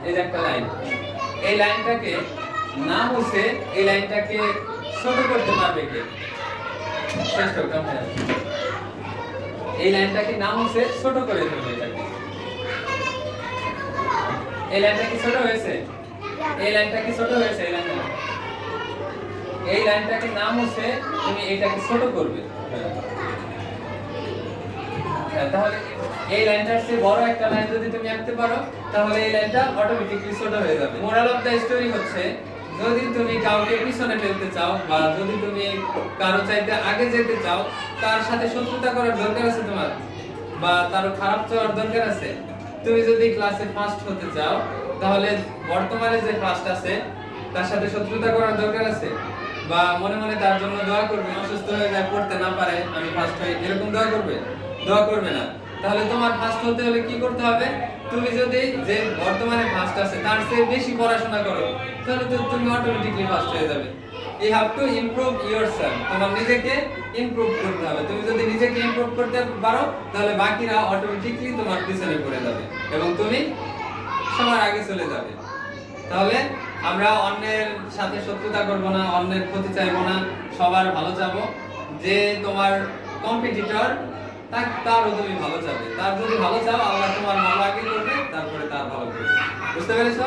এই যে একটা লাইন, এই লাইনটাকে না মুছে এই লাইনটাকে ছোট করতে পারবে কে? চেষ্টা করতে হবে। এই লাইনটাকে না মুছে ছোট করে দেবে এটাকে। এই লাইনটা কি ছোট হয়েছে? এই লাইনটা কি ছোট হয়েছে? এই লাইনটাকে না মুছে তুমি এটাকে ছোট করবে। তাহলে এই লাইনটার চেয়ে বড় একটা লাইন যদি তুমি আঁকতে পারো তাহলে এই লাইনটা অটোমেটিক্যালি ছোট হয়ে যাবে। মোরাল অফ দ্য স্টোরি হচ্ছে, যদি তুমি কাউকে পিছনে ফেলতে চাও বা যদি তুমি কারো চাইতে আগে যেতে চাও, তার সাথে শত্রুতা করার দরকার আছে তোমার, বা তার খারাপ চাওয়ার দরকার আছে। তুমি যদি ক্লাসে ফার্স্ট হতে চাও তাহলে বর্তমানে যে ফার্স্ট আছে তার সাথে শত্রুতা করার দরকার আছে, বা মনে মনে তার জন্য দোয়া করবে, অসুস্থ হয়ে যায়, পড়তে না পারে, আমি ফার্স্ট হই, এরকম দোয়া করবে? দোয়া করবে না। তাহলে তোমার ফার্স্ট হতে হলে কি করতে হবে? তুমি যদি যে বর্তমানে ফার্স্ট আছে তার চেয়ে বেশি পড়াশোনা করো তাহলে তো তুমি অটোমেটিক্যালি ফার্স্ট হয়ে যাবে। You have to improve yourself, তোমার নিজেকে ইমপ্রুভ করতে হবে। তুমি যদি নিজেকে ইমপ্রুভ করতে পারো তাহলে বাকিরা অটোমেটিক্যালি তোমার পিছনে পড়ে যাবে এবং তুমি সবার আগে চলে যাবে। তাহলে আমরা অন্যের সাথে শত্রুতা করব না, অন্যের ক্ষতি চাইবো না, সবার ভালো চাবো। যে তোমার কম্পিটিটর তারও তুমি ভালো চাবে, তার যদি ভালো চাও আল্লাহ তোমার ভালো আগে করবে, তারপরে তার ভালো করবে। বুঝতে পেরেছো?